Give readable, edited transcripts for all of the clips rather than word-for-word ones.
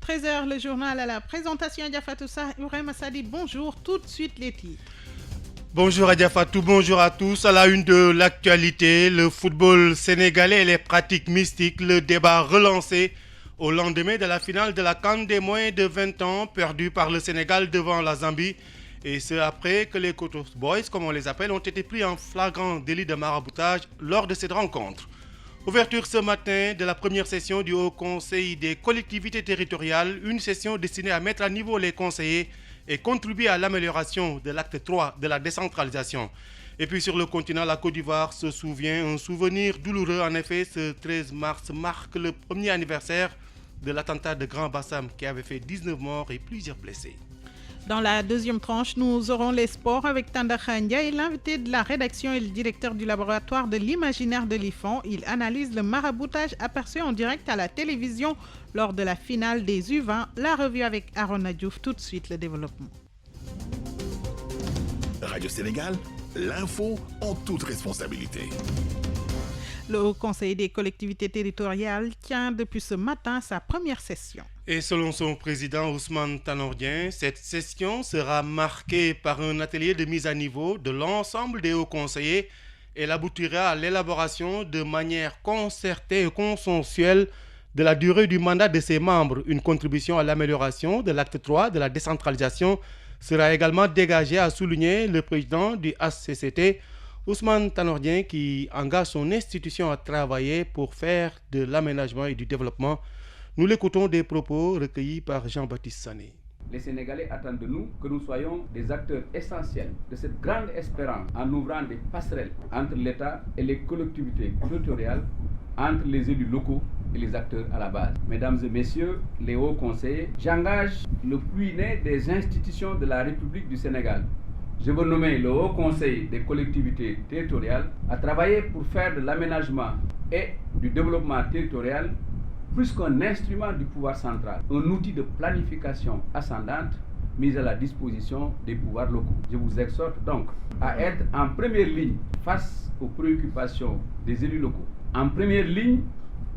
13h, le journal à la présentation Diafatoussa, Ibrahim Assadi, bonjour, tout de suite les titres. Bonjour Adia Fatou, bonjour à tous. À la une de l'actualité, le football sénégalais et les pratiques mystiques, le débat relancé au lendemain de la finale de la CAN des moins de 20 ans, perdue par le Sénégal devant la Zambie. Et ce après que les Kotos Boys, comme on les appelle, ont été pris en flagrant délit de maraboutage lors de cette rencontre. Ouverture ce matin de la première session du Haut Conseil des collectivités territoriales, une session destinée à mettre à niveau les conseillers et contribuer à l'amélioration de l'acte 3 de la décentralisation. Et puis sur le continent, la Côte d'Ivoire se souvient, un souvenir douloureux. En effet, ce 13 mars marque le premier anniversaire de l'attentat de Grand Bassam qui avait fait 19 morts et plusieurs blessés. Dans la deuxième tranche, nous aurons les sports avec Tanda Khandia et l'invité de la rédaction et le directeur du laboratoire de l'imaginaire de l'IFON. Il analyse le maraboutage aperçu en direct à la télévision lors de la finale des U20. La revue avec Arona Diouf, tout de suite le développement. Radio Sénégal, l'info en toute responsabilité. Le Haut Conseil des collectivités territoriales tient depuis ce matin sa première session. Et selon son président Ousmane Tanor Dieng, cette session sera marquée par un atelier de mise à niveau de l'ensemble des hauts conseillers. Elle aboutira à l'élaboration de manière concertée et consensuelle de la durée du mandat de ses membres. Une contribution à l'amélioration de l'acte 3 de la décentralisation sera également dégagée, a souligné le président du HCCT, Ousmane Tanor Dieng, qui engage son institution à travailler pour faire de l'aménagement et du développement. Nous l'écoutons des propos recueillis par Jean-Baptiste Sané. Les Sénégalais attendent de nous que nous soyons des acteurs essentiels de cette grande espérance en ouvrant des passerelles entre l'État et les collectivités territoriales, entre les élus locaux et les acteurs à la base. Mesdames et messieurs les hauts conseillers, j'engage le puits né des institutions de la République du Sénégal. Je veux nommer le Haut Conseil des collectivités territoriales à travailler pour faire de l'aménagement et du développement territorial plus qu'un instrument du pouvoir central, un outil de planification ascendante mis à la disposition des pouvoirs locaux. Je vous exhorte donc à être en première ligne face aux préoccupations des élus locaux, en première ligne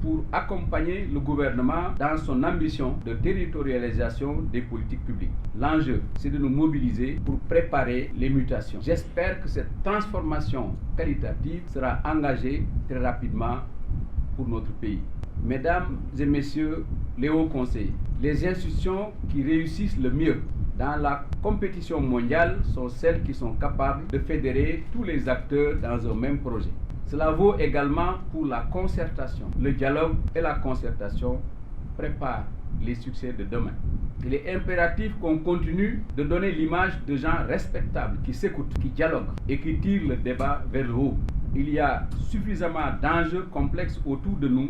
pour accompagner le gouvernement dans son ambition de territorialisation des politiques publiques. L'enjeu, c'est de nous mobiliser pour préparer les mutations. J'espère que cette transformation qualitative sera engagée très rapidement pour notre pays. Mesdames et messieurs les hauts conseillers, les institutions qui réussissent le mieux dans la compétition mondiale sont celles qui sont capables de fédérer tous les acteurs dans un même projet. Cela vaut également pour la concertation. Le dialogue et la concertation préparent les succès de demain. Il est impératif qu'on continue de donner l'image de gens respectables qui s'écoutent, qui dialoguent et qui tirent le débat vers le haut. Il y a suffisamment d'enjeux complexes autour de nous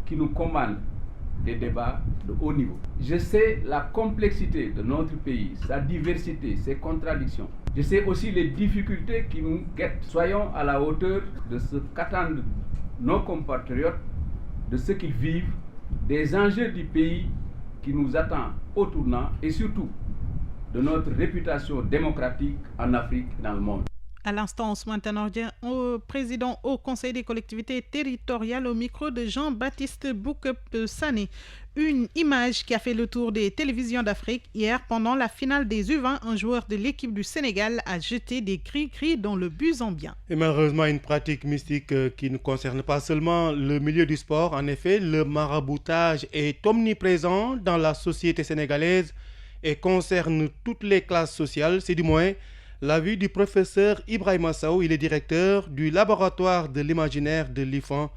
qui nous commandent des débats de haut niveau. Je sais la complexité de notre pays, sa diversité, ses contradictions. Je sais aussi les difficultés qui nous guettent. Soyons à la hauteur de ce qu'attendent nos compatriotes, de ce qu'ils vivent, des enjeux du pays qui nous attend au tournant et surtout de notre réputation démocratique en Afrique et dans le monde. À l'instant, Ousmane Tanor Dieng, président au Conseil des collectivités territoriales, au micro de Jean-Baptiste Boukep Sané. Une image qui a fait le tour des télévisions d'Afrique. Hier, pendant la finale des U20, un joueur de l'équipe du Sénégal a jeté des cris-cris dans le but zambien. Et malheureusement, une pratique mystique qui ne concerne pas seulement le milieu du sport. En effet, le maraboutage est omniprésent dans la société sénégalaise et concerne toutes les classes sociales. C'est du moins l'avis du professeur Ibrahim Assaou. Il est directeur du laboratoire de l'imaginaire de l'IFON.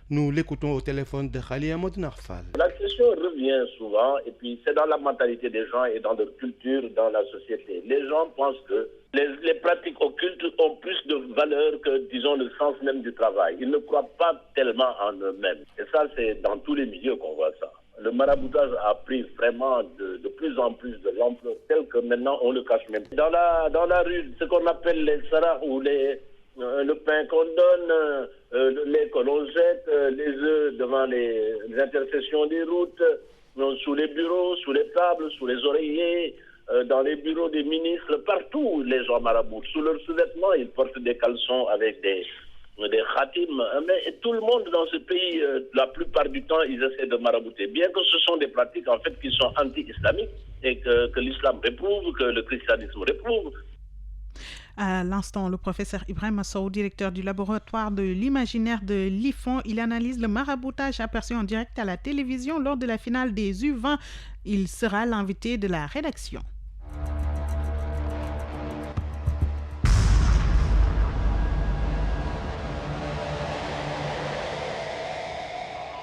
Nous l'écoutons au téléphone de Khali Amadou Narfal. La question revient souvent et puis c'est dans la mentalité des gens et dans leur culture dans la société. Les gens pensent que les pratiques occultes ont plus de valeur que, disons, le sens même du travail. Ils ne croient pas tellement en eux-mêmes. Et ça, c'est dans tous les milieux qu'on voit ça. Le maraboutage a pris vraiment de plus en plus de l'ampleur, tel que maintenant on le cache même. Dans la rue, ce qu'on appelle les sarahs ou le pain qu'on donne, le lait que l'on jette, les œufs devant les intersections des routes, sous les bureaux, sous les tables, sous les oreillers, dans les bureaux des ministres, partout les gens maraboutent. Sous leurs sous-vêtements, ils portent des caleçons avec des khatim. Mais tout le monde dans ce pays, la plupart du temps, ils essaient de marabouter. Bien que ce sont des pratiques en fait qui sont anti-islamiques et que l'islam réprouve, que le christianisme réprouve. À l'instant, le professeur Ibrahim Sow, directeur du laboratoire de l'imaginaire de l'IFON, il analyse le maraboutage aperçu en direct à la télévision lors de la finale des U20. Il sera l'invité de la rédaction.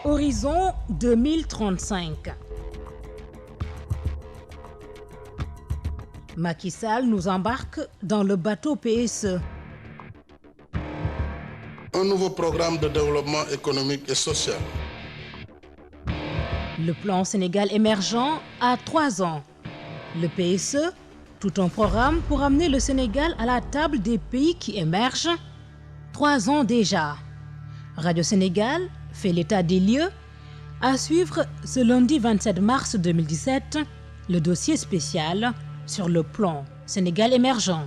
Horizon 2035. Macky Sall nous embarque dans le bateau PSE. Un nouveau programme de développement économique et social. Le plan Sénégal émergent à 3 ans. Le PSE, tout un programme pour amener le Sénégal à la table des pays qui émergent. 3 ans déjà. Radio Sénégal fait l'état des lieux. À suivre ce lundi 27 mars 2017, le dossier spécial sur le plan Sénégal émergent.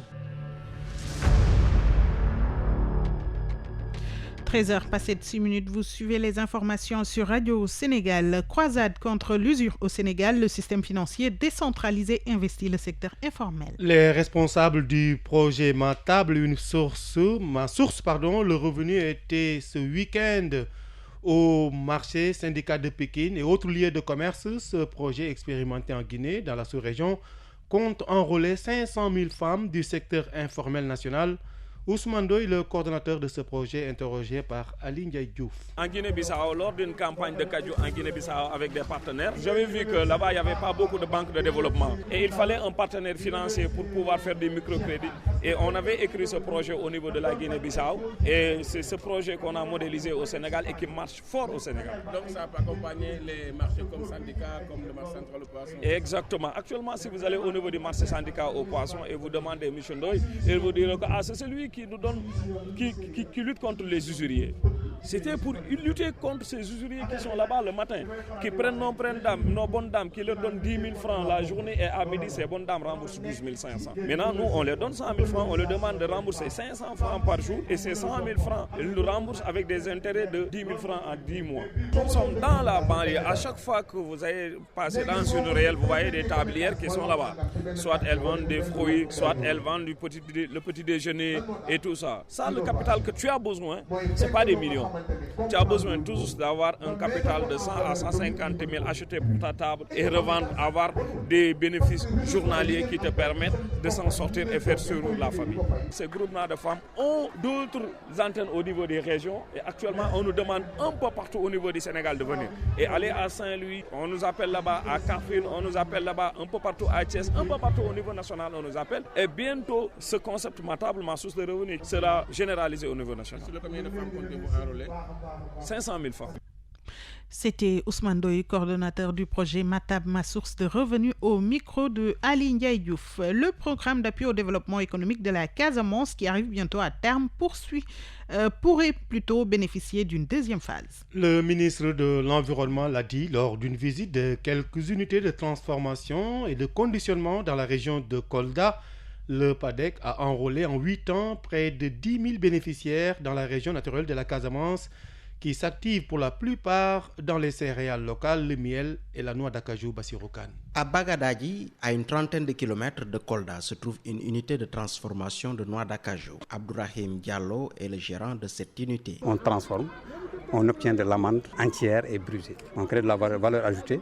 13h passées de 6 minutes, vous suivez les informations sur Radio Sénégal. Croisade contre l'usure au Sénégal, le système financier décentralisé investit le secteur informel. Les responsables du projet Ma Source, le revenu était ce week-end au marché syndicat de Pékin et autres lieux de commerce. Ce projet expérimenté en Guinée, dans la sous-région, compte enrôler 500 000 femmes du secteur informel national. Ousmane Doy, le coordonnateur de ce projet, interrogé par Ali Ndiaye Diouf. En Guinée-Bissau, lors d'une campagne de Kajou en Guinée-Bissau avec des partenaires, j'avais vu que là-bas, il n'y avait pas beaucoup de banques de développement. Et il fallait un partenaire financier pour pouvoir faire des microcrédits. Et on avait écrit ce projet au niveau de la Guinée-Bissau. Et c'est ce projet qu'on a modélisé au Sénégal et qui marche fort au Sénégal. Donc ça peut accompagner les marchés comme syndicat, comme le marché central au poisson. Exactement. Actuellement, si vous allez au niveau du marché syndicat au poisson et vous demandez M. Ndoye, il vous dira que c'est celui qui nous donne, qui lutte contre les usuriers. C'était pour lutter contre ces usuriers qui sont là-bas le matin, qui prennent nos bonnes dames, qui leur donnent 10 000 francs la journée et à midi, ces bonnes dames remboursent 12 500. Maintenant, nous, on leur donne 100 000 francs, on leur demande de rembourser 500 francs par jour et ces 100 000 francs, ils nous remboursent avec des intérêts de 10 000 francs en 10 mois. Nous sommes dans la banlieue. À chaque fois que vous allez passer dans une ruelle, vous voyez des tablières qui sont là-bas. Soit elles vendent des fruits, soit elles vendent le petit déjeuner et tout ça. Ça, le capital que tu as besoin, ce n'est pas des millions. Tu as besoin tous d'avoir un capital de 100 à 150 000 achetés pour ta table et revendre, avoir des bénéfices journaliers qui te permettent de s'en sortir et faire survivre la famille. Ces groupements de femmes ont d'autres antennes au niveau des régions et actuellement on nous demande un peu partout au niveau du Sénégal de venir. Et aller à Saint-Louis, on nous appelle là-bas à Carrefour, on nous appelle là-bas un peu partout à Thiès, un peu partout au niveau national on nous appelle. Et bientôt ce concept Ma Table, Ma Source de revenus sera généralisé au niveau national. Sur combien de femmes comptez-vous enrôler? 500 000 femmes. C'était Ousmane Doy, coordonnateur du projet Ma Table, Ma Source de revenus, au micro de Ali Ndiaye Diouf. Le programme d'appui au développement économique de la Casamance, qui arrive bientôt à terme, pourrait plutôt bénéficier d'une deuxième phase. Le ministre de l'Environnement l'a dit lors d'une visite de quelques unités de transformation et de conditionnement dans la région de Kolda. Le PADEC a enrôlé en 8 ans près de 10 000 bénéficiaires dans la région naturelle de la Casamance qui s'activent pour la plupart dans les céréales locales, le miel et la noix d'acajou Bassiroukan. À Bagadadji, à une trentaine de kilomètres de Kolda, se trouve une unité de transformation de noix d'acajou. Abdourahim Diallo est le gérant de cette unité. On transforme, on obtient de l'amande entière et brûlée. On crée de la valeur ajoutée.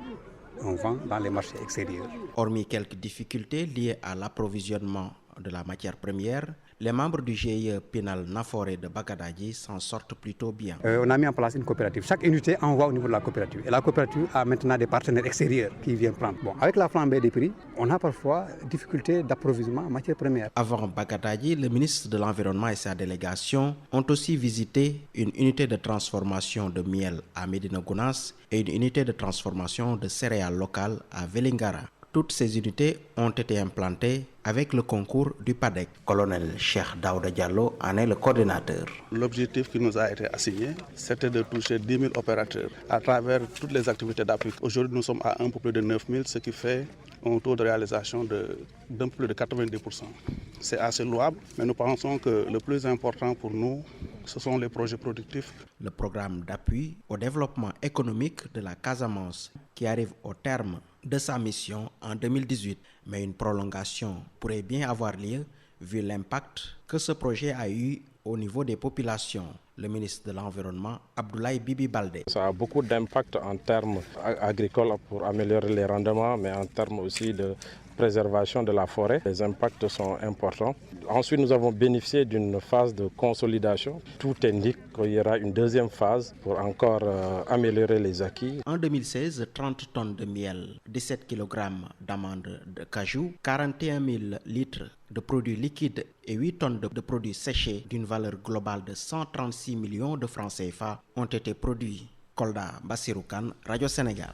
On vend dans les marchés extérieurs. Hormis quelques difficultés liées à l'approvisionnement de la matière première, les membres du GIE Pinal Naforé de Bagadadji s'en sortent plutôt bien. On a mis en place une coopérative. Chaque unité envoie au niveau de la coopérative. Et la coopérative a maintenant des partenaires extérieurs qui viennent prendre. Bon, avec la flambée des prix, on a parfois difficulté d'approvisionnement en matière première. Avant Bagadadji, le ministre de l'Environnement et sa délégation ont aussi visité une unité de transformation de miel à Médina Gounass et une unité de transformation de céréales locales à Vélingara. Toutes ces unités ont été implantées avec le concours du PADEC. Colonel Cheikh Daouda Diallo en est le coordinateur. L'objectif qui nous a été assigné, c'était de toucher 10 000 opérateurs à travers toutes les activités d'appui. Aujourd'hui, nous sommes à un peu plus de 9 000, ce qui fait un taux de réalisation d'un peu plus de 90%. C'est assez louable, mais nous pensons que le plus important pour nous, Ce sont les projets productifs. Le programme d'appui au développement économique de la Casamance qui arrive au terme de sa mission en 2018. Mais une prolongation pourrait bien avoir lieu vu l'impact que ce projet a eu au niveau des populations. Le ministre de l'Environnement, Abdoulaye Bibi Baldé. Ça a beaucoup d'impact en termes agricoles pour améliorer les rendements, mais en termes aussi de préservation de la forêt. Les impacts sont importants. Ensuite, nous avons bénéficié d'une phase de consolidation. Tout indique qu'il y aura une deuxième phase pour encore améliorer les acquis. En 2016, 30 tonnes de miel, 17 kg d'amandes de cajou, 41 000 litres de produits liquides et 8 tonnes de produits séchés d'une valeur globale de 136 millions de francs CFA ont été produits. Kolda Bassiroukan, Radio Sénégal.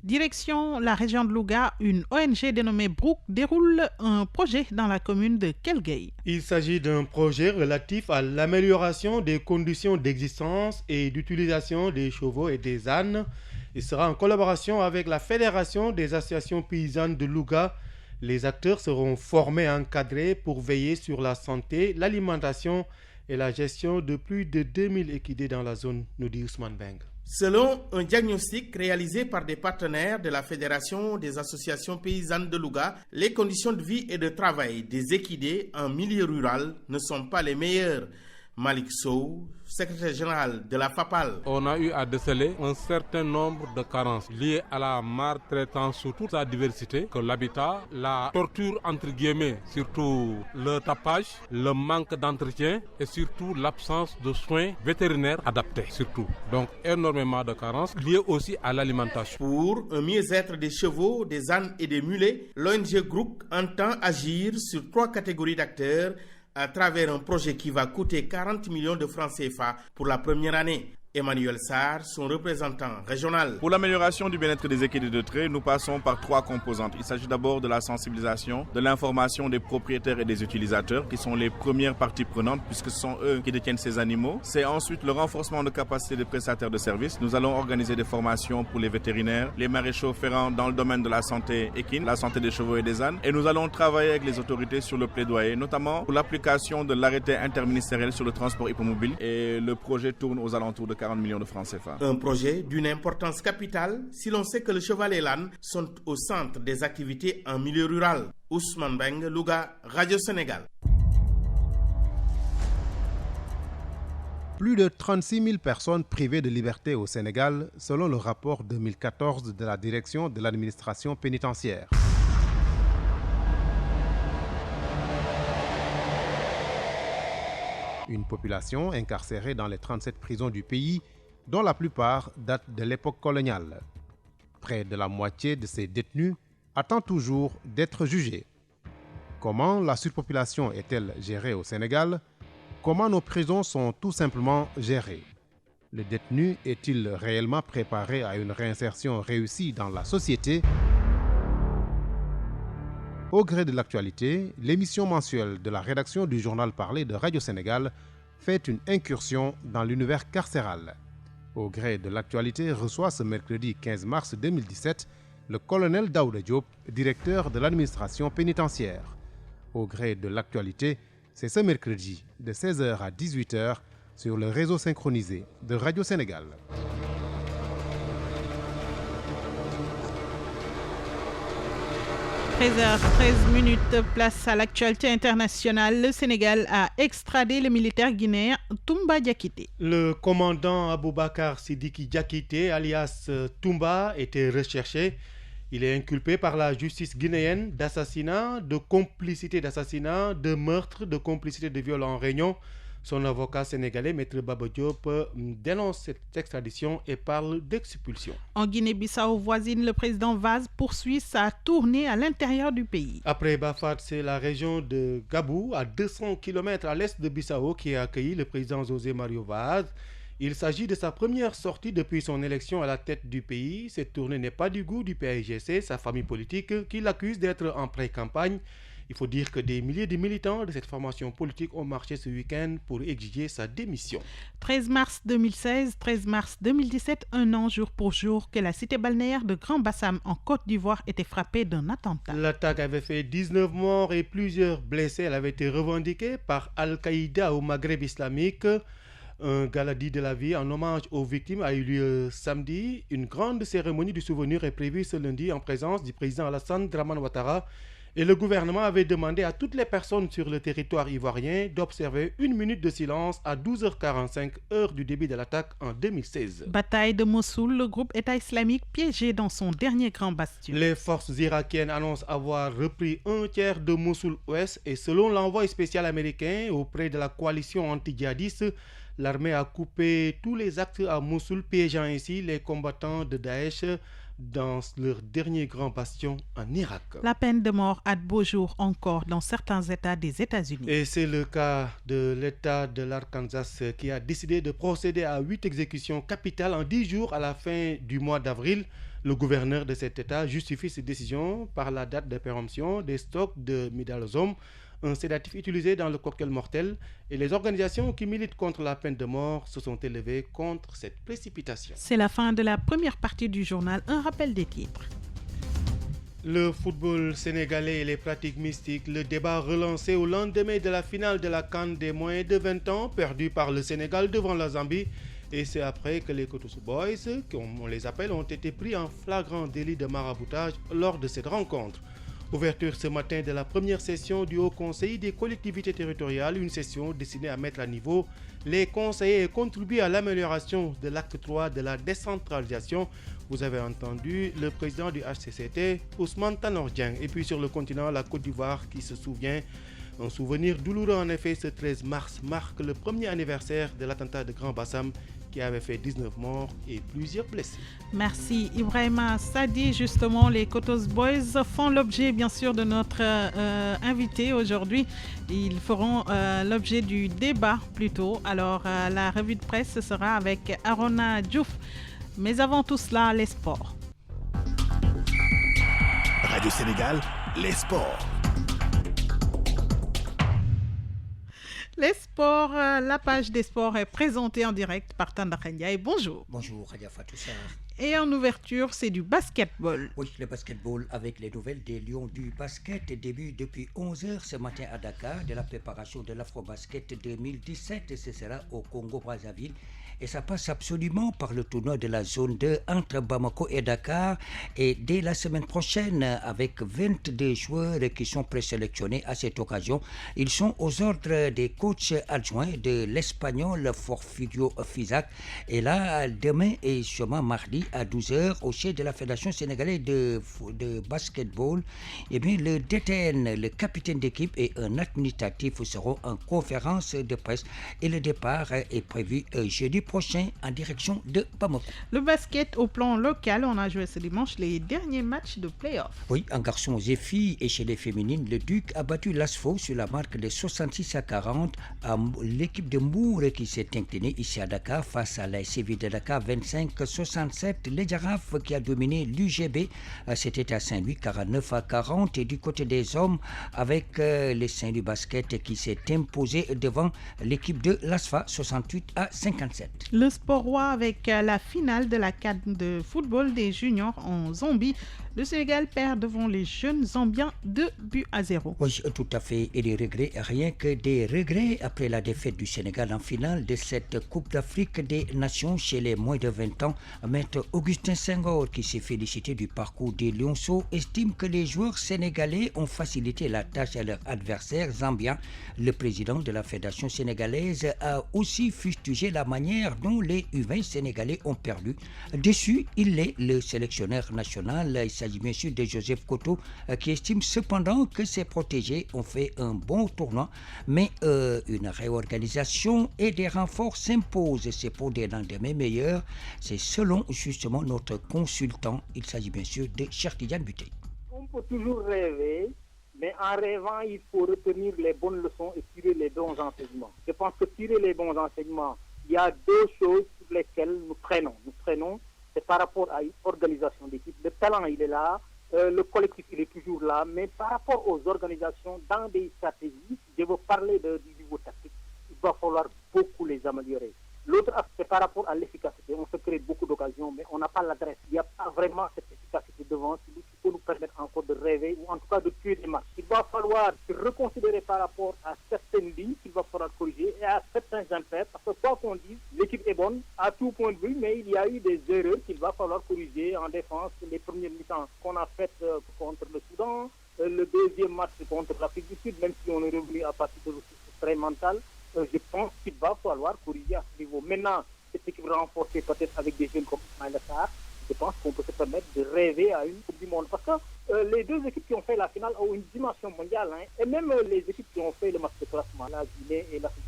Direction la région de Louga, une ONG dénommée Brook déroule un projet dans la commune de Kelguei. Il s'agit d'un projet relatif à l'amélioration des conditions d'existence et d'utilisation des chevaux et des ânes. Il sera en collaboration avec la Fédération des associations paysannes de Louga. Les acteurs seront formés et encadrés pour veiller sur la santé, l'alimentation et la gestion de plus de 2000 équidés dans la zone, nous dit Ousmane Beng. Selon un diagnostic réalisé par des partenaires de la Fédération des associations paysannes de Louga, les conditions de vie et de travail des équidés en milieu rural ne sont pas les meilleures. Malik Sow, secrétaire général de la FAPAL. On a eu à déceler un certain nombre de carences liées à la maltraitance sous toute sa diversité, que l'habitat, la torture entre guillemets, surtout le tapage, le manque d'entretien et surtout l'absence de soins vétérinaires adaptés surtout. Donc énormément de carences liées aussi à l'alimentation. Pour un mieux-être des chevaux, des ânes et des mulets, l'ONG Group entend agir sur 3 catégories d'acteurs à travers un projet qui va coûter 40 millions de francs CFA pour la première année. Emmanuel Sarr, son représentant régional. Pour l'amélioration du bien-être des équidés de trait, nous passons par 3 composantes. Il s'agit d'abord de la sensibilisation, de l'information des propriétaires et des utilisateurs, qui sont les premières parties prenantes, puisque ce sont eux qui détiennent ces animaux. C'est ensuite le renforcement de capacité des prestataires de services. Nous allons organiser des formations pour les vétérinaires, les maréchaux ferrants dans le domaine de la santé équine, la santé des chevaux et des ânes. Et nous allons travailler avec les autorités sur le plaidoyer, notamment pour l'application de l'arrêté interministériel sur le transport hippomobile. Et le projet tourne aux alentours de 40 millions de francs CFA. Un projet d'une importance capitale si l'on sait que le cheval et l'âne sont au centre des activités en milieu rural. Ousmane Beng, Louga, Radio Sénégal. Plus de 36 000 personnes privées de liberté au Sénégal, selon le rapport 2014 de la direction de l'administration pénitentiaire. Une population incarcérée dans les 37 prisons du pays, dont la plupart datent de l'époque coloniale. Près de la moitié de ces détenus attend toujours d'être jugés. Comment la surpopulation est-elle gérée au Sénégal? Comment nos prisons sont tout simplement gérées? Le détenu est-il réellement préparé à une réinsertion réussie dans la société? Au gré de l'actualité, l'émission mensuelle de la rédaction du journal parlé de Radio Sénégal fait une incursion dans l'univers carcéral. Au gré de l'actualité reçoit ce mercredi 15 mars 2017 le colonel Daouda Diop, directeur de l'administration pénitentiaire. Au gré de l'actualité, c'est ce mercredi de 16h à 18h sur le réseau synchronisé de Radio Sénégal. 13h13, place à l'actualité internationale. Le Sénégal a extradé le militaire guinéen Toumba Diakité. Le commandant Aboubakar Sidiki Diakité, alias Toumba, était recherché. Il est inculpé par la justice guinéenne d'assassinat, de complicité d'assassinat, de meurtre, de complicité de viol en réunion. Son avocat sénégalais, Maître Baba Diop, dénonce cette extradition et parle d'expulsion. En Guinée-Bissau voisine, le président Vaz poursuit sa tournée à l'intérieur du pays. Après Bafat, c'est la région de Gabou, à 200 km à l'est de Bissau, qui a accueilli le président José Mario Vaz. Il s'agit de sa première sortie depuis son élection à la tête du pays. Cette tournée n'est pas du goût du PAIGC, sa famille politique, qui l'accuse d'être en pré-campagne. Il faut dire que des milliers de militants de cette formation politique ont marché ce week-end pour exiger sa démission. 13 mars 2016, 13 mars 2017, un an jour pour jour que la cité balnéaire de Grand Bassam en Côte d'Ivoire était frappée d'un attentat. L'attaque avait fait 19 morts et plusieurs blessés. Elle avait été revendiquée par Al-Qaïda au Maghreb islamique. Un gala dit de la vie en hommage aux victimes a eu lieu samedi. Une grande cérémonie du souvenir est prévue ce lundi en présence du président Alassane Dramane Ouattara. Et le gouvernement avait demandé à toutes les personnes sur le territoire ivoirien d'observer 1 minute de silence à 12h45, heure du début de l'attaque en 2016. Bataille de Mossoul, le groupe État islamique piégé dans son dernier grand bastion. Les forces irakiennes annoncent avoir repris 1/3 de Mossoul-Ouest et selon l'envoyé spécial américain auprès de la coalition anti-djihadiste, l'armée a coupé tous les actes à Mossoul, piégeant ainsi les combattants de Daesh dans leur dernier grand bastion en Irak. La peine de mort a de beaux jours encore dans certains États des États-Unis. Et c'est le cas de l'État de l'Arkansas qui a décidé de procéder à 8 exécutions capitales en 10 jours à la fin du mois d'avril. Le gouverneur de cet État justifie cette décision par la date de péremption des stocks de midazolam, un sédatif utilisé dans le cocktail mortel, et les organisations qui militent contre la peine de mort se sont élevées contre cette précipitation. C'est la fin de la première partie du journal. Un rappel des titres. Le football sénégalais et les pratiques mystiques, le débat relancé au lendemain de la finale de la CAN des moins de 20 ans, perdue par le Sénégal devant la Zambie. Et c'est après que les Kotos Boys, comme on les appelle, ont été pris en flagrant délit de maraboutage lors de cette rencontre. Ouverture ce matin de la première session du Haut Conseil des collectivités territoriales, une session destinée à mettre à niveau les conseillers et contribuer à l'amélioration de l'acte 3 de la décentralisation. Vous avez entendu le président du HCCT, Ousmane Tanor Dieng. Et puis sur le continent, la Côte d'Ivoire qui se souvient. Un souvenir douloureux en effet, ce 13 mars marque le premier anniversaire de l'attentat de Grand Bassam qui avait fait 19 morts et plusieurs blessés. Merci Ibrahima Sadi. Justement, les Kotos Boys font l'objet bien sûr de notre invité aujourd'hui. Ils feront l'objet du débat plutôt. Alors la revue de presse sera avec Arona Diouf. Mais avant tout cela, les sports. Radio Sénégal, les sports. Les sports, la page des sports est présentée en direct par Tanda Ndiaye. Bonjour. Bonjour, Radia Fatoussar. Et en ouverture, c'est du basketball. Oui, le basketball avec les nouvelles des Lions du basket début depuis 11h ce matin à Dakar de la préparation de l'Afro-Basket 2017 et ce sera au Congo-Brazzaville. Et ça passe absolument par le tournoi de la zone 2 entre Bamako et Dakar. Et dès la semaine prochaine, avec 22 joueurs qui sont présélectionnés à cette occasion, ils sont aux ordres des coachs adjoints de l'Espagnol Porfirio Fisac. Et là, demain et sûrement mardi à 12h, au siège de la Fédération sénégalaise de basketball, eh bien, le DTN, le capitaine d'équipe et un administratif seront en conférence de presse. Et le départ est prévu jeudi prochain en direction de Bamako. Le basket au plan local, on a joué ce dimanche les derniers matchs de play-off. Oui, en garçons et filles et chez les féminines, le Duc a battu l'Asfo sur la marque de 66-40 à l'équipe de Mour qui s'est inclinée ici à Dakar face à la SCV de Dakar 25-67. Les Girafes qui a dominé l'UGB, c'était à Saint-Louis 49-40 et du côté des hommes avec les Saint-Louis Basket qui s'est imposé devant l'équipe de l'ASFA 68-57. Le sport roi avec la finale de la CAN de football des juniors en Zambie. Le Sénégal perd devant les jeunes Zambiens 2-0. Oui, tout à fait. Et des regrets, rien que des regrets après la défaite du Sénégal en finale de cette Coupe d'Afrique des Nations chez les moins de 20 ans. Maître Augustin Senghor, qui s'est félicité du parcours des Lionceaux, estime que les joueurs sénégalais ont facilité la tâche à leurs adversaires zambiens. Le président de la Fédération sénégalaise a aussi fustigé la manière dont les U20 sénégalais ont perdu. Déçu, il est le sélectionneur national. Il s'agit bien sûr de Joseph Koto qui estime cependant que ses protégés ont fait un bon tournoi, mais une réorganisation et des renforts s'imposent. C'est pour des lendemains meilleurs. C'est selon justement notre consultant. Il s'agit bien sûr de Cheikh Tidiane Buté. On peut toujours rêver, mais en rêvant, il faut retenir les bonnes leçons et tirer les bons enseignements. Je pense que tirer les bons enseignements, il y a deux choses sur lesquelles nous freinons. Nous freinons, c'est par rapport à une organisation d'équipe. Le talent, il est là, le collectif, il est toujours là, mais par rapport aux organisations, dans des stratégies, je veux parler du niveau tactique, il va falloir beaucoup les améliorer. L'autre aspect, c'est par rapport à l'efficacité. On se crée beaucoup d'occasions, mais on n'a pas l'adresse. Il n'y a pas vraiment cette efficacité devant, qui peut nous permettre encore de rêver, ou en tout cas de tuer des matchs. Il va falloir se reconsidérer par rapport à certaines lignes qu'il va falloir corriger et à certains impairs, parce que quoi qu'on dise, y a eu des erreurs qu'il va falloir corriger en défense. Les premières mi-temps qu'on a faites contre le Soudan, le deuxième match contre l'Afrique du Sud, même si on est revenu à partir de ressources très mentales, je pense qu'il va falloir corriger à ce niveau. Maintenant, cette équipe renforcée peut-être avec des jeunes comme Ismaïla Sarr, je pense qu'on peut se permettre de rêver à une Coupe du Monde. Parce que les deux équipes qui ont fait la finale ont une dimension mondiale. Et même les équipes qui ont fait le match de classement, la Guinée et l'Afrique.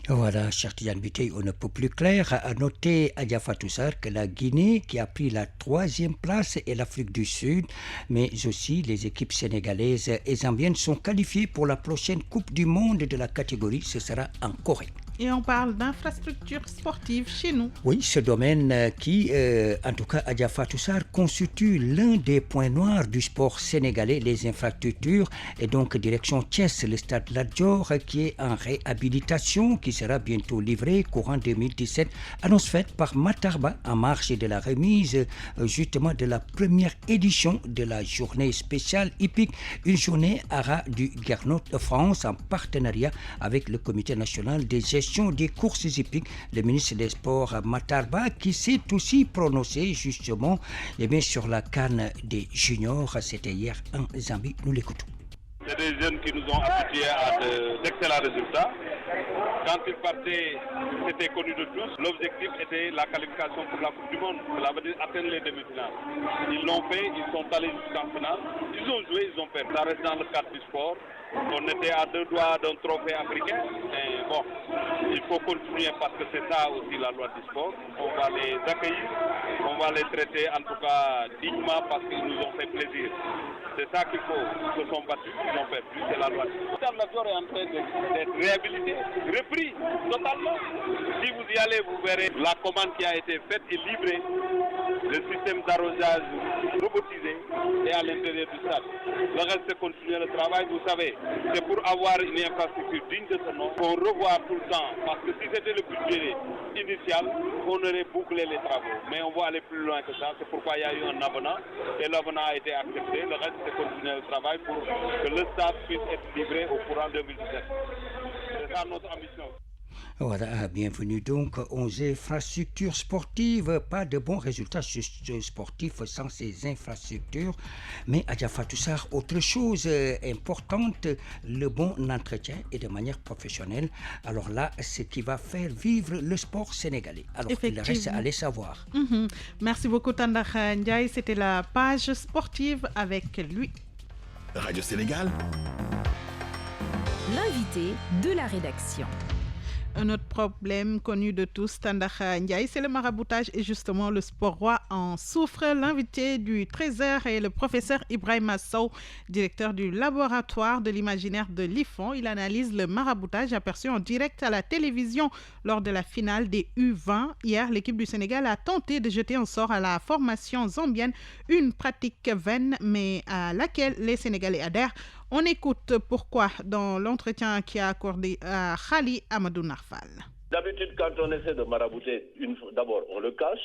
Voilà, cher Tidiane Biteye, on ne peut plus clair. À noter, Adjafa Toussar, que la Guinée, qui a pris la 3e place, et l'Afrique du Sud, mais aussi les équipes sénégalaises et zambiennes sont qualifiées pour la prochaine Coupe du Monde de la catégorie. Ce sera en Corée. Et on parle d'infrastructures sportives chez nous. Oui, ce domaine qui, en tout cas, Adjafa Toussar, constitue l'un des points noirs du sport sénégalais, les infrastructures. Et donc, direction Thiès, le stade Lat Dior, qui est en réhabilitation, qui sera bientôt livré courant 2017. Annonce faite par Matarba en marge de la remise, justement, de la première édition de la journée spéciale hippique, une journée ARA du Gernot de France en partenariat avec le Comité national des gestions des courses hippiques, le ministre des Sports Matarba, qui s'est aussi prononcé justement sur la CAN des juniors. C'était hier en Zambie. Nous l'écoutons. C'est des jeunes qui nous ont habitués à d'excellents résultats. Quand ils partaient, c'était connu de tous. L'objectif était la qualification pour la Coupe du Monde. Cela veut dire atteindre les demi-finales. Ils l'ont fait, ils sont allés jusqu'en finale. Ils ont joué, ils ont perdu. Ça reste dans le cadre du sport. On était à 2 doigts d'un trophée africain. Mais bon, il faut continuer parce que c'est ça aussi la loi du sport. On va les accueillir, on va les traiter en tout cas dignement parce qu'ils nous ont fait plaisir. C'est ça qu'il faut. Ils se sont battus, ils ont perdu, c'est la loi. Le stade Lat Dior est en train d'être réhabilité, repris totalement. Si vous y allez, vous verrez la commande qui a été faite et livrée. Le système d'arrosage robotisé est à l'intérieur du stade. Le reste, c'est continuer le travail. Vous savez, c'est pour avoir une infrastructure digne de ce nom qu'on revoit tout le temps. Parce que si c'était le budget initial, on aurait bouclé les travaux. Mais on va aller plus loin que ça. C'est pourquoi il y a eu un avenant. Et l'avenant a été accepté. Le reste, c'est continuer le travail pour que le stade puisse être livré au courant 2017. C'est ça notre ambition. Voilà, bienvenue donc aux infrastructures sportives. Pas de bons résultats sportifs sans ces infrastructures. Mais Adjafa Toussar, autre chose importante, le bon entretien et de manière professionnelle. Alors là, ce qui va faire vivre le sport sénégalais. Alors il reste à les savoir. Merci beaucoup Tandakha Ndiaye. C'était la page sportive avec lui. Radio Sénégal. L'invité de la rédaction. Un autre problème connu de tous, Tandakha Ndiaye, c'est le maraboutage et justement le sport roi en souffre. L'invité du 13h est le professeur Ibrahima Sow, directeur du laboratoire de l'imaginaire de l'IFON. Il analyse le maraboutage aperçu en direct à la télévision lors de la finale des U20. Hier, l'équipe du Sénégal a tenté de jeter un sort à la formation zambienne, une pratique vaine mais à laquelle les Sénégalais adhèrent. On écoute pourquoi dans l'entretien qui a accordé à Khali Amadou Narfal. D'habitude, quand on essaie de marabouter, d'abord on le cache.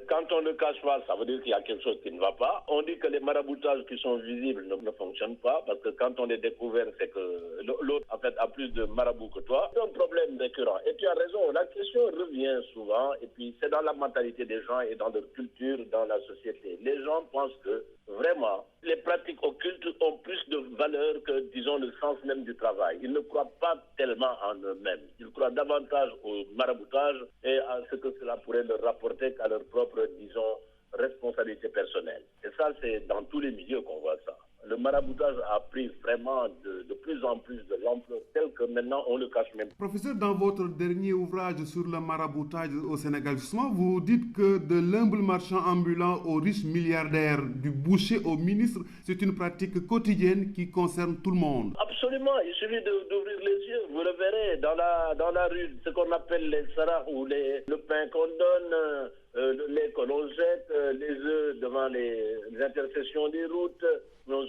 Quand on ne le cache pas, ça veut dire qu'il y a quelque chose qui ne va pas. On dit que les maraboutages qui sont visibles ne fonctionnent pas parce que quand on est découvert, c'est que l'autre en fait a plus de marabouts que toi. C'est un problème récurrent. Et tu as raison, la question revient souvent et puis c'est dans la mentalité des gens et dans leur culture, dans la société. Les gens pensent que vraiment, les pratiques occultes ont plus de valeur que, disons, le sens même du travail. Ils ne croient pas tellement en eux-mêmes. Ils croient davantage au maraboutage et à ce que cela pourrait leur rapporter qu'à leur propre, disons, responsabilité personnelle. Et ça, c'est dans tous les milieux qu'on voit ça. Le maraboutage a pris vraiment de plus en plus de l'ampleur telle que maintenant on le cache même. Professeur, dans votre dernier ouvrage sur le maraboutage au Sénégal, justement, vous dites que de l'humble marchand ambulant au riche milliardaire, du boucher au ministre, c'est une pratique quotidienne qui concerne tout le monde. Absolument, il suffit d'ouvrir les yeux. Vous le verrez dans la rue, ce qu'on appelle les sarah ou le pain qu'on donne, le lait que l'on jette, les œufs devant les intercessions des routes,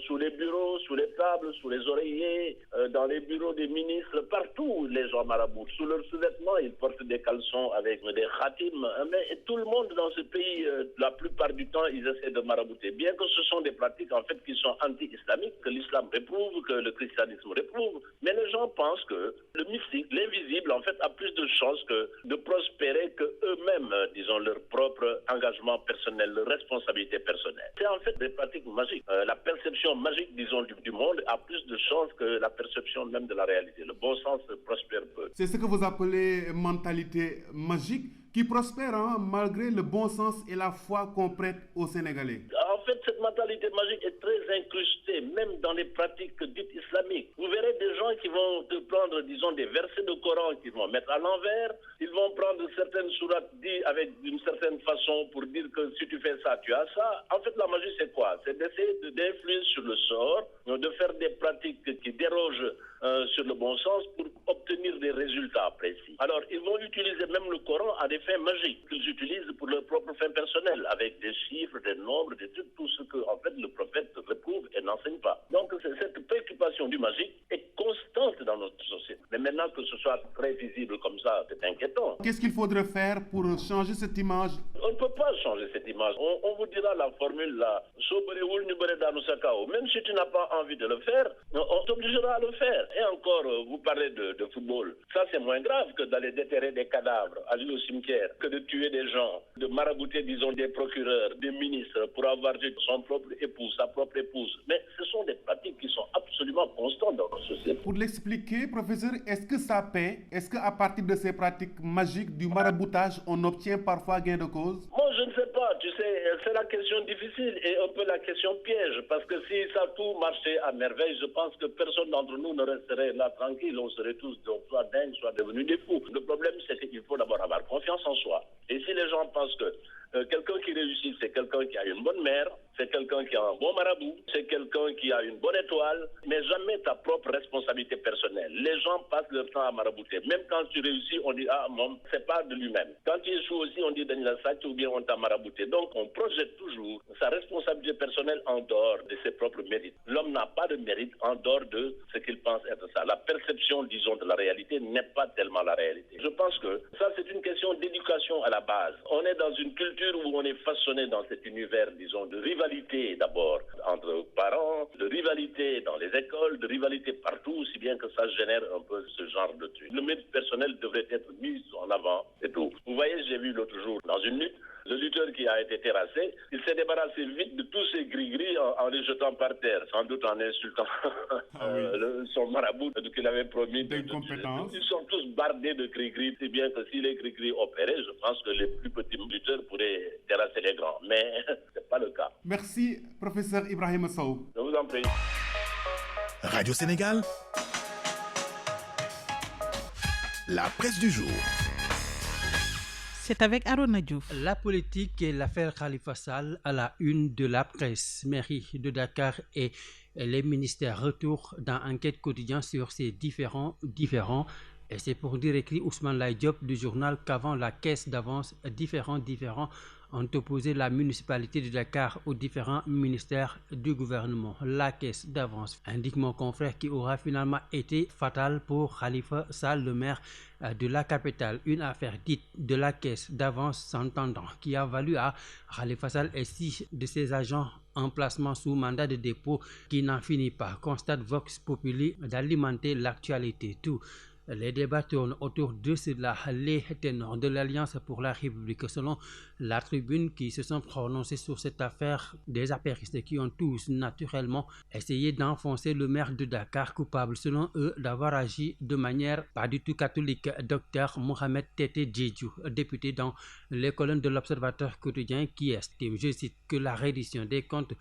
sous les bureaux, sous les tables, sous les oreillers, dans les bureaux des ministres, partout les gens maraboutent. Sous leurs sous-vêtements, ils portent des caleçons avec des khatim. Mais tout le monde dans ce pays, la plupart du temps, ils essaient de marabouter. Bien que ce sont des pratiques en fait qui sont anti-islamiques, que l'islam réprouve, que le christianisme réprouve. Mais les gens pensent que le mystique, l'invisible, en fait, a plus de chances de prospérer que eux-mêmes, disons, leur propre engagement personnel, leur responsabilité personnelle. C'est en fait des pratiques magiques. La perception magique, disons, du monde a plus de chances que la perception même de la réalité. Le bon sens prospère peu. C'est ce que vous appelez mentalité magique qui prospère malgré le bon sens et la foi qu'on prête aux Sénégalais. En fait, cette mentalité magique est très incrustée, même dans les pratiques dites islamiques. Vous verrez des gens qui vont te prendre, disons, des versets de Coran qu'ils vont mettre à l'envers. Ils vont prendre certaines sourates dites avec d'une certaine façon pour dire que si tu fais ça, tu as ça. En fait, la magie, c'est quoi? C'est d'essayer d'influer sur le sort, de faire des pratiques qui dérogent sur le bon sens pour obtenir des résultats précis. Alors, ils vont utiliser même le Coran à des fins magiques qu'ils utilisent pour leurs propres fins personnelles, avec des chiffres, des nombres, des trucs, tout ce que, en fait, le prophète reprouve et n'enseigne pas. Donc, cette préoccupation du magique est constante dans notre société. Mais maintenant que ce soit très visible comme ça, c'est inquiétant. Qu'est-ce qu'il faudrait faire pour changer cette image? On ne peut pas changer cette image. On vous dira la formule là. Même si tu n'as pas envie de le faire, on t'obligera à le faire. Et encore, vous parlez de football. Ça, c'est moins grave que d'aller déterrer des cadavres, aller au cimetière, que de tuer des gens, de marabouter, disons, des procureurs, des ministres pour avoir son propre épouse, sa propre épouse. Mais ce sont des pratiques qui sont absolument constantes dans notre société. Pour l'expliquer, professeur, est-ce que ça paie? Est-ce qu'à partir de ces pratiques magiques du maraboutage, on obtient parfois gain de cause? Moi, je ne sais pas. Tu sais, c'est la question difficile et un peu la question piège. Parce que si ça tout marchait à merveille, je pense que personne d'entre nous ne resterait là tranquille. On serait tous soit dingues, soit devenus des fous. Le problème, c'est qu'il faut d'abord avoir confiance en soi. Et si les gens pensent que quelqu'un qui réussit, c'est quelqu'un qui a une bonne mère, c'est quelqu'un qui a un bon marabout, c'est quelqu'un qui a une bonne étoile, mais jamais ta propre responsabilité personnelle. Les gens passent leur temps à marabouter. Même quand tu réussis, on dit, ah, non, c'est pas de lui-même. Quand tu échoues aussi, on dit, Daniel Sac, ou bien on t'a marabouté. Donc, on projette toujours sa responsabilité personnelle en dehors de ses propres mérites. L'homme n'a pas de mérite en dehors de ce qu'il pense être ça. La perception, disons, de la réalité n'est pas tellement la réalité. Je pense que ça, c'est une question d'éducation à la base. On est dans une culture où on est façonné dans cet univers, disons, de rivalité d'abord entre parents, de rivalité dans les écoles, de rivalité partout, si bien que ça génère un peu ce genre de truc. Le mérite personnel devrait être mis en avant, c'est tout. Vous voyez, j'ai vu l'autre jour dans une lutte, le lutteur qui a été terrassé, il s'est débarrassé vite de tous ses gris-gris en les jetant par terre, sans doute en insultant son marabout qu'il avait promis. Ils sont tous bardés de gris-gris, si bien que si les gris-gris opéraient, je pense que les plus petits lutteurs pourraient terrasser les grands. Mais c'est pas le cas. Merci, professeur Ibrahim Sow. Je vous en prie. Radio Sénégal, la presse du jour. C'est avec Arona Diouf. La politique et l'affaire Khalifa Sall à la une de la presse. Mairie de Dakar et les ministères retour dans Enquête quotidien sur ces différents. Et c'est pour dire écrit Ousmane Laye Diop du journal qu'avant la caisse d'avance, différents ont opposé la municipalité de Dakar aux différents ministères du gouvernement. La caisse d'avance, indique mon confrère, qui aura finalement été fatale pour Khalifa Sall, le maire de la capitale. Une affaire dite de la caisse d'avance s'entendant qui a valu à Khalifa Sall et 6 de ses agents en placement sous mandat de dépôt qui n'en finit pas. Constate Vox Populi d'alimenter l'actualité. Tout. Les débats tournent autour de cela. Les ténors de l'Alliance pour la République, selon la tribune, qui se sont prononcés sur cette affaire, des apéristes qui ont tous naturellement essayé d'enfoncer le maire de Dakar, coupable selon eux d'avoir agi de manière pas du tout catholique. Dr Mohamed Tete Djedjou, député dans les colonnes de l'Observateur quotidien, qui estime, je cite, que la reddition des comptes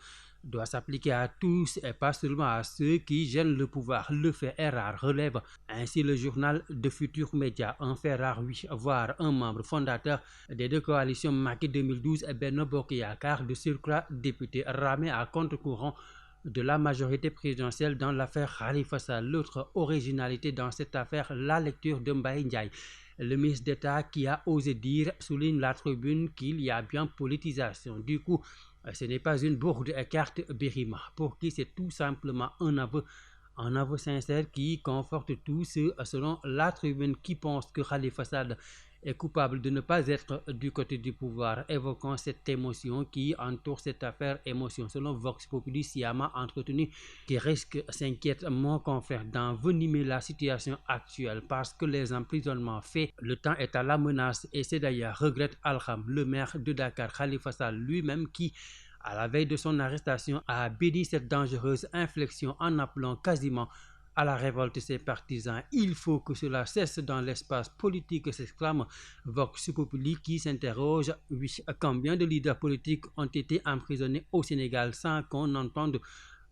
doit s'appliquer à tous et pas seulement à ceux qui gênent le pouvoir. Le fait est rare, relève ainsi le journal de Futurs Médias. Un fait rare, oui, voire un membre fondateur des deux coalitions Macky 2012 et Benno Bokk Yakaar, de surcroît député, ramé à contre-courant de la majorité présidentielle dans l'affaire Khalifa Sall. L'autre originalité dans cette affaire, la lecture de Mbaye Ndiaye, le ministre d'État, qui a osé dire, souligne la tribune, qu'il y a bien politisation. Du coup, ce n'est pas une bourde et carte Birima, pour qui c'est tout simplement un aveu sincère qui conforte tous ceux, selon la tribune, qui pensent que Khalifa Sall est coupable de ne pas être du côté du pouvoir, évoquant cette émotion qui entoure cette affaire. Émotion, selon Vox Populi, sciemment entretenu, qui risque, s'inquiète mon confrère, d'envenimer la situation actuelle parce que les emprisonnements faits, le temps est à la menace, et c'est d'ailleurs, regrette Alham, le maire de Dakar, Khalifa Sall lui-même, qui, à la veille de son arrestation, a béni cette dangereuse inflexion en appelant quasiment à la révolte ses partisans. Il faut que cela cesse dans l'espace politique, s'exclame Vox Populi, qui s'interroge, oui, combien de leaders politiques ont été emprisonnés au Sénégal sans qu'on entende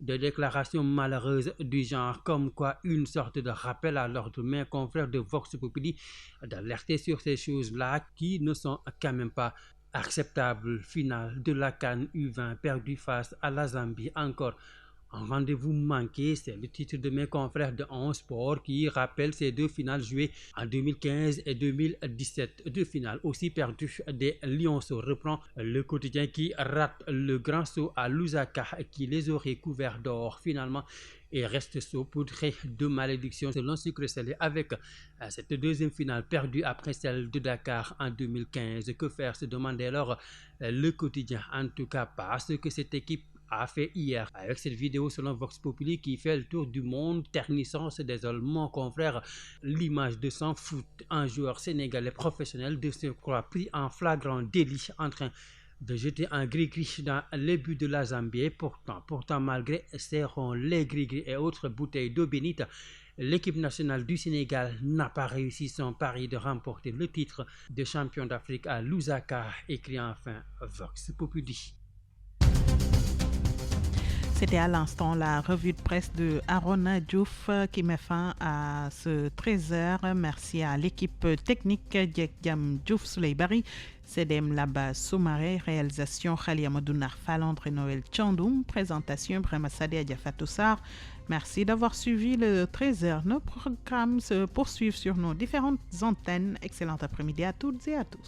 de déclarations malheureuses du genre, comme quoi une sorte de rappel à l'ordre. Mes confrères de Vox Populi d'alerter sur ces choses-là qui ne sont quand même pas acceptables. Finale de la CAN U20 perdue face à la Zambie. Encore un rendez-vous manqué, c'est le titre de mes confrères de 11 Sport qui rappelle ces deux finales jouées en 2015 et 2017. Deux finales aussi perdues des Lionceaux. Reprend le quotidien qui rate le grand saut à Lusaka qui les aurait couverts d'or finalement et reste saupoudré de malédiction selon Sucre Salé avec cette deuxième finale perdue après celle de Dakar en 2015. Que faire, se demandait alors le quotidien. En tout cas, pas ce que cette équipe a fait hier avec cette vidéo selon Vox Populi qui fait le tour du monde, ternissant, se désole mon confrère, l'image de son foot, un joueur sénégalais professionnel de surcroît pris en flagrant délit en train de jeter un gris-gris dans les buts de la Zambie. Pourtant malgré ces ronds, les gris-gris et autres bouteilles d'eau bénite, l'équipe nationale du Sénégal n'a pas réussi son pari de remporter le titre de champion d'Afrique à Lusaka, écrit enfin Vox Populi. C'était à l'instant la revue de presse de Arona Diouf qui met fin à ce 13h. Merci à l'équipe technique Djekdiam Diouf Souleybari, Sedem Laba Soumaré, réalisation Khalia Modounar Falandre Noël Tchandoum, présentation Brema Sadeh Adjafatossar. Merci d'avoir suivi le 13h. Nos programmes se poursuivent sur nos différentes antennes. Excellent après-midi à toutes et à tous.